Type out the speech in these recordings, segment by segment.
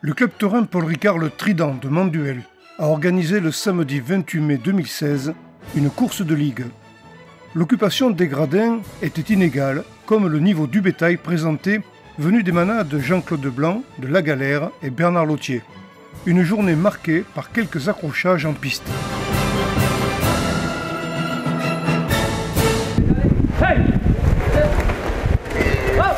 Le club taurin Paul Ricard Le Trident de Manduel a organisé le samedi 28 mai 2016 une course de ligue. L'occupation des gradins était inégale, comme le niveau du bétail présenté venu des manades de Jean-Claude Blanc, de La Galère et Bernard Lautier. Une journée marquée par quelques accrochages en piste. Hey! Ah,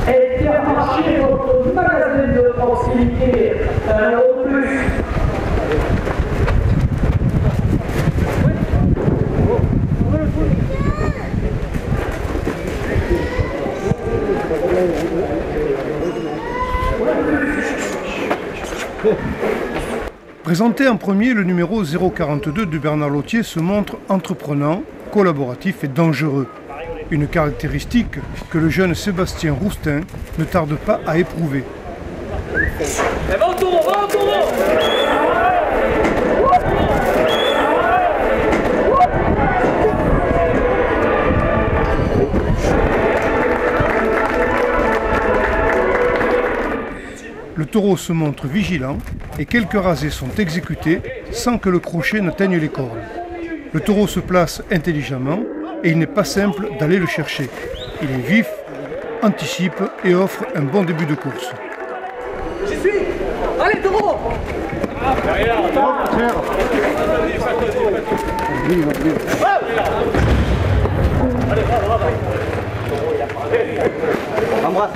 et qui a marché votre magasin de proximité au plus. Présenté en premier, le numéro 042 de Bernard Lautier se montre entreprenant, collaboratif et dangereux. Une caractéristique que le jeune Sébastien Roustin ne tarde pas à éprouver. Le taureau se montre vigilant et quelques rasés sont exécutés sans que le crochet ne teigne les cornes. Le taureau se place intelligemment et il n'est pas simple d'aller le chercher. Il est vif, anticipe et offre un bon début de course. J'y suis! Allez, taureau! Embrasse.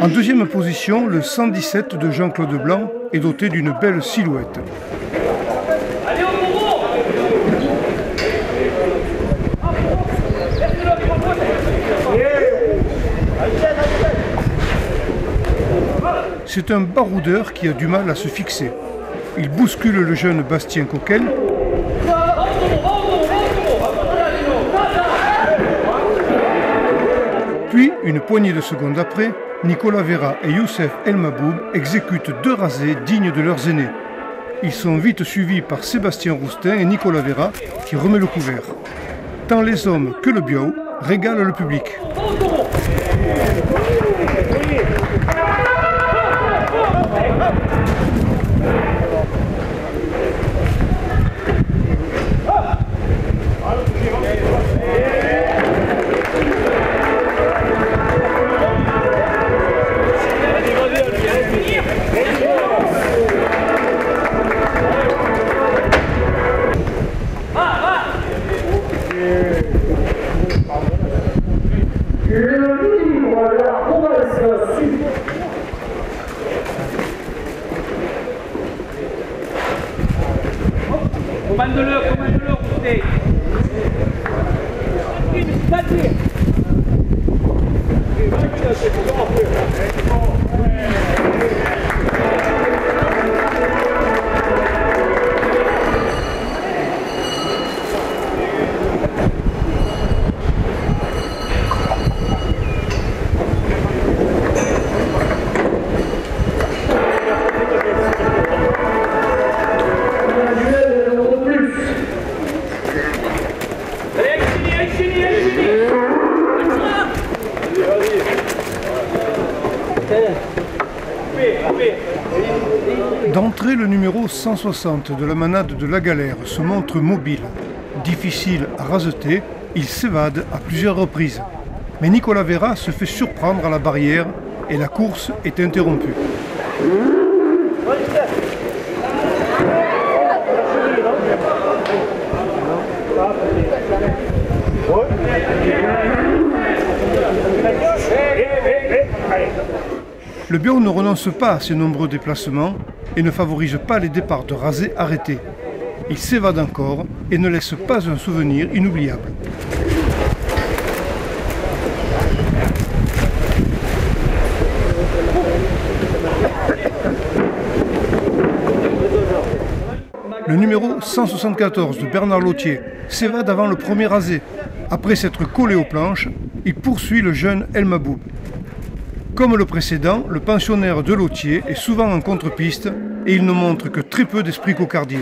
En deuxième position, le 117 de Jean-Claude Blanc est doté d'une belle silhouette. C'est un baroudeur qui a du mal à se fixer. Il bouscule le jeune Bastien Coquel. Puis, une poignée de secondes après, Nicolas Vera et Youssef El Maboub exécutent deux rasés dignes de leurs aînés. Ils sont vite suivis par Sébastien Roustin et Nicolas Vera qui remet le couvert. Tant les hommes que le bio régalent le public. Commande-le, Roustet. D'entrée, le numéro 160 de la manade de La Galère se montre mobile. Difficile à raseter, il s'évade à plusieurs reprises. Mais Nicolas Vera se fait surprendre à la barrière et la course est interrompue. Le bio ne renonce pas à ses nombreux déplacements et ne favorise pas les départs de rasés arrêtés. Il s'évade encore et ne laisse pas un souvenir inoubliable. Le numéro 174 de Bernard Lautier s'évade avant le premier rasé. Après s'être collé aux planches, il poursuit le jeune El Maboub. Comme le précédent, le pensionnaire de Lautier est souvent en contre-piste et il ne montre que très peu d'esprit cocardier.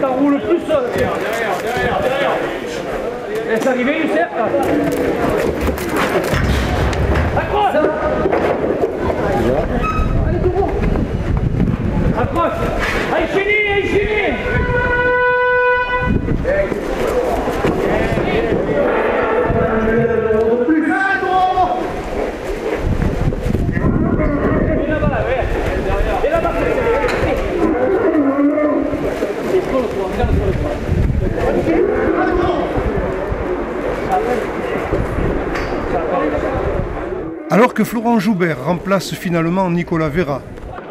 T'enroules plus seul. Derrière. Laisse arriver du cercle. Accroche. Allez, tout bon. Accroche. Allez, finis. Alors que Florent Joubert remplace finalement Nicolas Vera,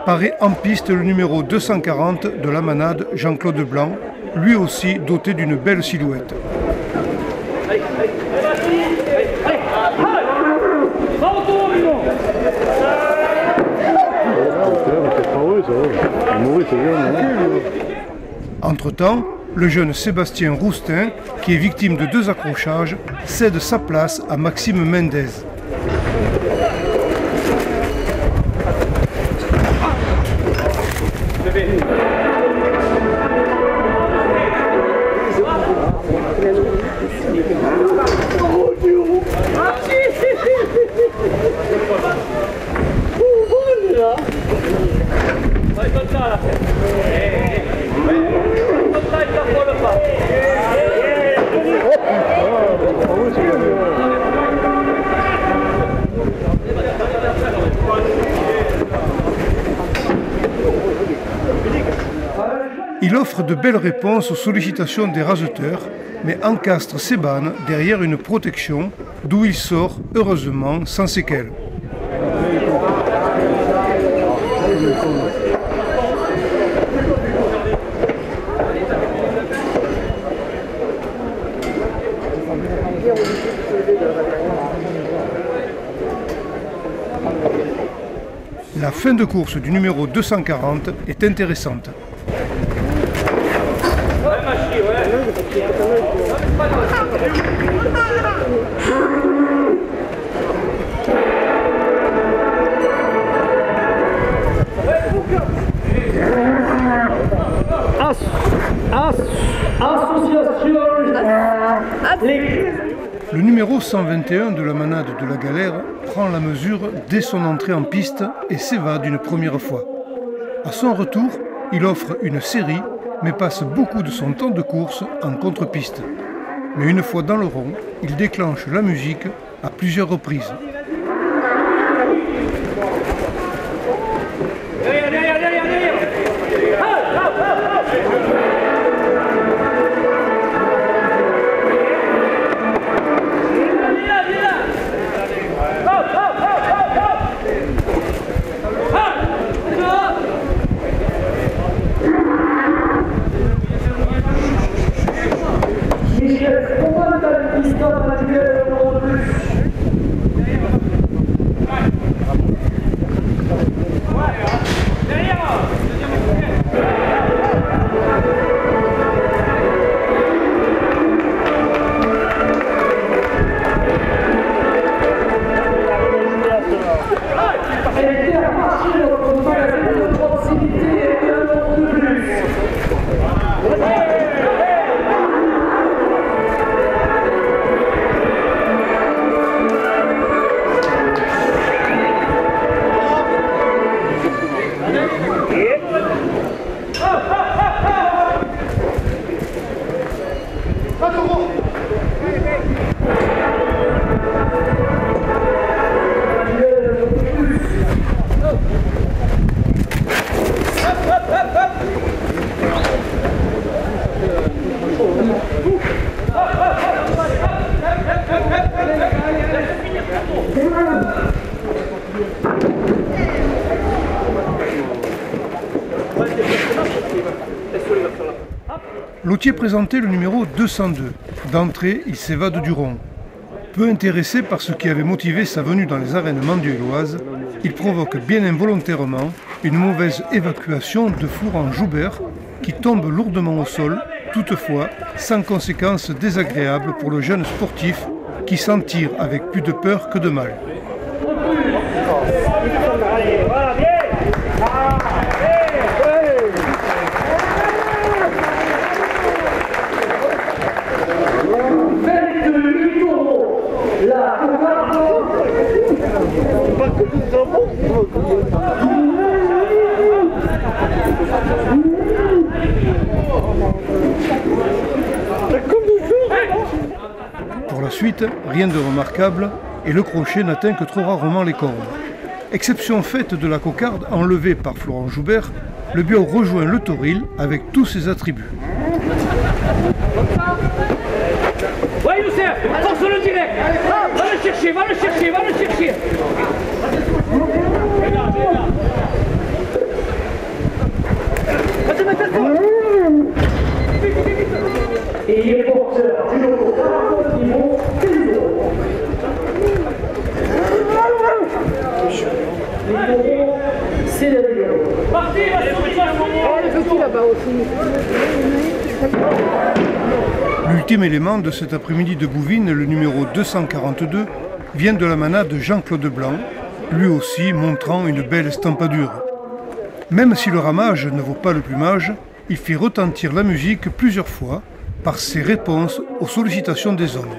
paraît en piste le numéro 240 de la manade Jean-Claude Blanc, lui aussi doté d'une belle silhouette. Entre-temps, le jeune Sébastien Roustin, qui est victime de 2 accrochages, cède sa place à Maxime Mendez. Il offre de belles réponses aux sollicitations des raseteurs, mais encastre ses bannes derrière une protection d'où il sort, heureusement, sans séquelles. La fin de course du numéro 240 est intéressante. Le numéro 121 de la manade de la galère prend la mesure dès son entrée en piste et s'évade une première fois. À son retour, il offre une série, mais passe beaucoup de son temps de course en contre-piste. Mais une fois dans le rond, il déclenche la musique à plusieurs reprises. Lautier présentait le numéro 202. D'entrée, il s'évade du rond. Peu intéressé par ce qui avait motivé sa venue dans les arènes manduéloises, il provoque bien involontairement une mauvaise évacuation de Florent Joubert qui tombe lourdement au sol, toutefois sans conséquences désagréables pour le jeune sportif qui s'en tire avec plus de peur que de mal. Pour la suite, rien de remarquable et le crochet n'atteint que trop rarement les cordes. Exception faite de la cocarde enlevée par Florent Joubert, le bio rejoint le toril avec tous ses attributs. Ouais Youssef, force le direct. Va le chercher, va le chercher, va le chercher. Et il est porteur du logo niveau c'est le lion. Parti, le petit là-bas aussi. L'ultime élément de cet après-midi de Bouvines, le numéro 242, vient de la manade de Jean-Claude Blanc, lui aussi montrant une belle estampadure. Même si le ramage ne vaut pas le plumage, il fait retentir la musique plusieurs fois par ses réponses aux sollicitations des hommes.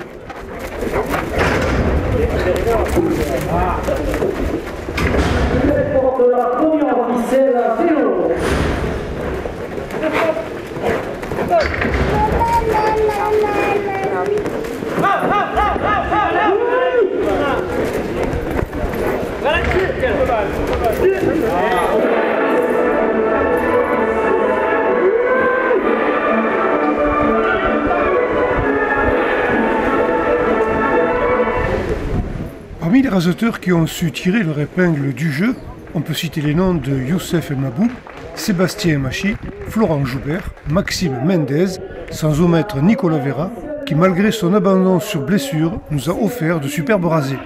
Parmi les raseteurs qui ont su tirer leur épingle du jeu, on peut citer les noms de Youssef Mabou, Sébastien Machi, Florent Joubert, Maxime Mendez, sans omettre Nicolas Vera, qui malgré son abandon sur blessure nous a offert de superbes rasés.